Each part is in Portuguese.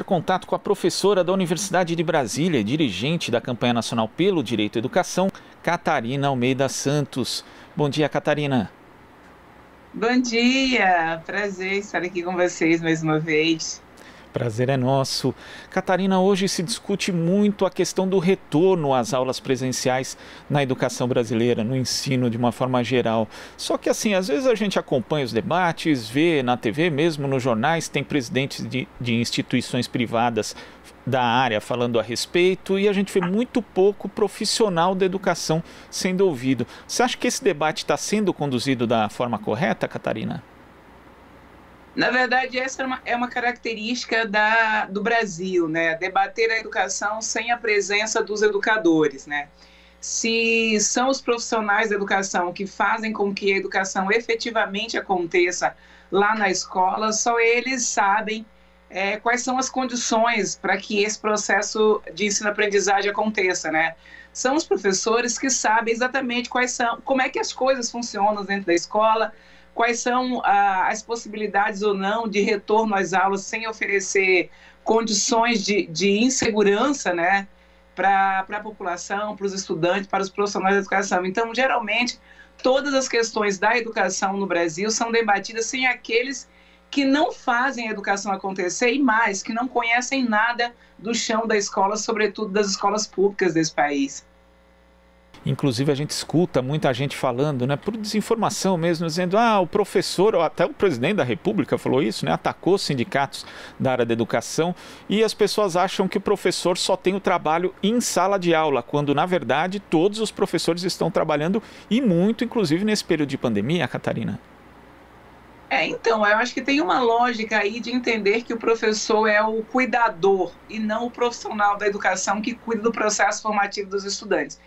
contato com a professora da Universidade de Brasília e dirigente da campanha nacional pelo Direito à Educação, Catarina Almeida Santos. Bom dia, Catarina. Bom dia, prazer estar aqui com vocês mais uma vez. Prazer é nosso. Catarina, hoje se discute muito a questão do retorno às aulas presenciais na educação brasileira, no ensino de uma forma geral. Só que assim, às vezes a gente acompanha os debates, vê na TV, mesmo nos jornais, tem presidentes de instituições privadas da área falando a respeito e a gente vê muito pouco profissional da educação sendo ouvido. Você acha que esse debate está sendo conduzido da forma correta, Catarina? Na verdade, essa é uma característica do Brasil, né? Debater a educação sem a presença dos educadores, né? Se são os profissionais da educação que fazem com que a educação efetivamente aconteça lá na escola, só eles sabem quais são as condições para que esse processo de ensino-aprendizagem aconteça, né? São os professores que sabem exatamente como é que as coisas funcionam dentro da escola, quais são as possibilidades ou não de retorno às aulas sem oferecer condições de insegurança, né, para a população, para os estudantes, para os profissionais da educação. Então, geralmente, todas as questões da educação no Brasil são debatidas sem aqueles que não fazem a educação acontecer e mais, que não conhecem nada do chão da escola, sobretudo das escolas públicas desse país. Inclusive a gente escuta muita gente falando, né, por desinformação mesmo, dizendo, o professor, ou até o presidente da República falou isso, né, atacou os sindicatos da área da educação e as pessoas acham que o professor só tem o trabalho em sala de aula, quando na verdade todos os professores estão trabalhando e muito, inclusive nesse período de pandemia, Catarina. Então, eu acho que tem uma lógica aí de entender que o professor é o cuidador e não o profissional da educação que cuida do processo formativo dos estudantes.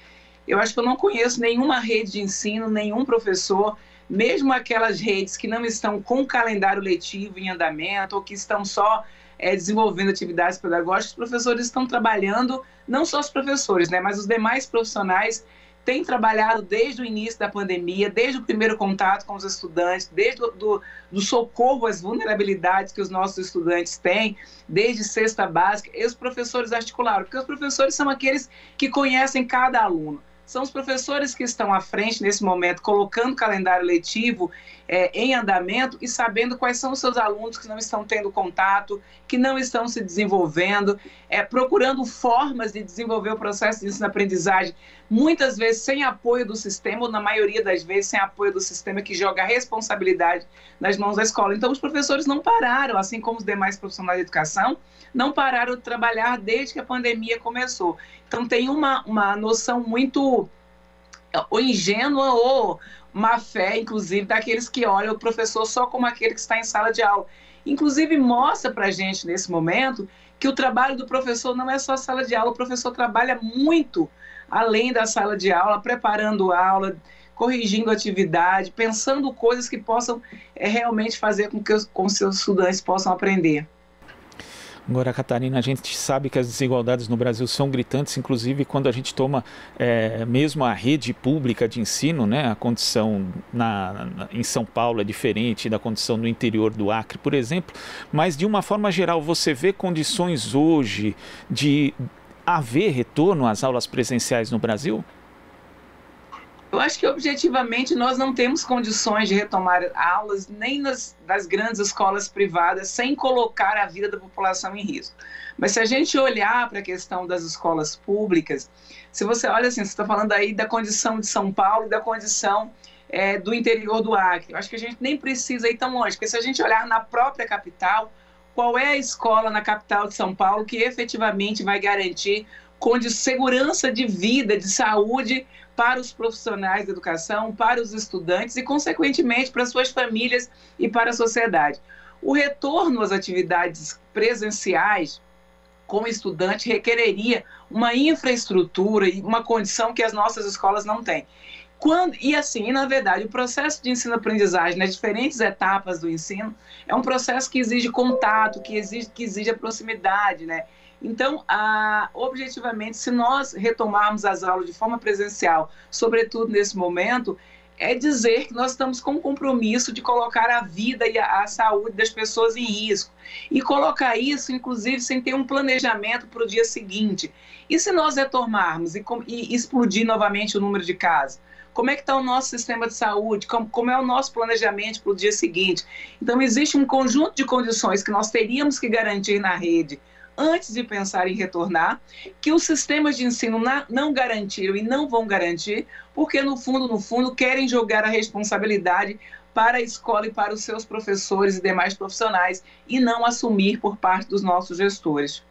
Eu acho que eu não conheço nenhuma rede de ensino, nenhum professor, mesmo aquelas redes que não estão com calendário letivo em andamento ou que estão só desenvolvendo atividades pedagógicas, os professores estão trabalhando, não só os professores, né, mas os demais profissionais têm trabalhado desde o início da pandemia, desde o primeiro contato com os estudantes, desde do socorro às vulnerabilidades que os nossos estudantes têm, desde cesta básica, e os professores articularam, porque os professores são aqueles que conhecem cada aluno. São os professores que estão à frente nesse momento, colocando o calendário letivo em andamento e sabendo quais são os seus alunos que não estão tendo contato, que não estão se desenvolvendo, procurando formas de desenvolver o processo de ensino-aprendizagem, muitas vezes sem apoio do sistema, ou na maioria das vezes sem apoio do sistema que joga a responsabilidade nas mãos da escola. Então os professores não pararam, assim como os demais profissionais de educação, não pararam de trabalhar desde que a pandemia começou. Então tem uma noção muito ingênua ou má fé, inclusive, daqueles que olham o professor só como aquele que está em sala de aula. Inclusive mostra para a gente nesse momento que o trabalho do professor não é só sala de aula, o professor trabalha muito além da sala de aula, preparando aula, corrigindo atividade, pensando coisas que possam realmente fazer com que os seus estudantes possam aprender. Agora, Catarina, a gente sabe que as desigualdades no Brasil são gritantes, inclusive quando a gente toma mesmo a rede pública de ensino, né? A condição em São Paulo é diferente da condição no interior do Acre, por exemplo, mas de uma forma geral, você vê condições hoje de haver retorno às aulas presenciais no Brasil? Eu acho que, objetivamente, nós não temos condições de retomar aulas nem das grandes escolas privadas sem colocar a vida da população em risco. Mas se a gente olhar para a questão das escolas públicas, se você olha assim, você está falando aí da condição de São Paulo e da condição do interior do Acre. Eu acho que a gente nem precisa ir tão longe, porque se a gente olhar na própria capital, qual é a escola na capital de São Paulo que efetivamente vai garantir segurança de vida, de saúde para os profissionais da educação, para os estudantes e, consequentemente, para suas famílias e para a sociedade? O retorno às atividades presenciais com estudante requereria uma infraestrutura e uma condição que as nossas escolas não têm. Na verdade, o processo de ensino-aprendizagem nas diferentes etapas do ensino é um processo que exige contato, que exige a proximidade, né? Então, objetivamente, se nós retomarmos as aulas de forma presencial, sobretudo nesse momento, é dizer que nós estamos com o compromisso de colocar a vida e a saúde das pessoas em risco. E colocar isso, inclusive, sem ter um planejamento para o dia seguinte. E se nós retomarmos e explodir novamente o número de casos? Como é que está o nosso sistema de saúde? Como é o nosso planejamento para o dia seguinte? Então, existe um conjunto de condições que nós teríamos que garantir na rede antes de pensar em retornar, que os sistemas de ensino não garantiram e não vão garantir, porque no fundo, querem jogar a responsabilidade para a escola e para os seus professores e demais profissionais e não assumir por parte dos nossos gestores.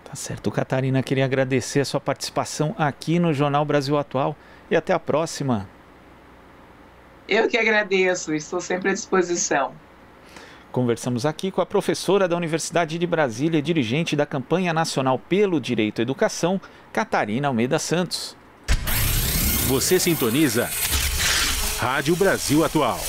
Tá certo, Catarina, queria agradecer a sua participação aqui no Jornal Brasil Atual e até a próxima. Eu que agradeço, estou sempre à disposição. Conversamos aqui com a professora da Universidade de Brasília e dirigente da campanha nacional pelo direito à educação, Catarina Almeida Santos. Você sintoniza Rádio Brasil Atual.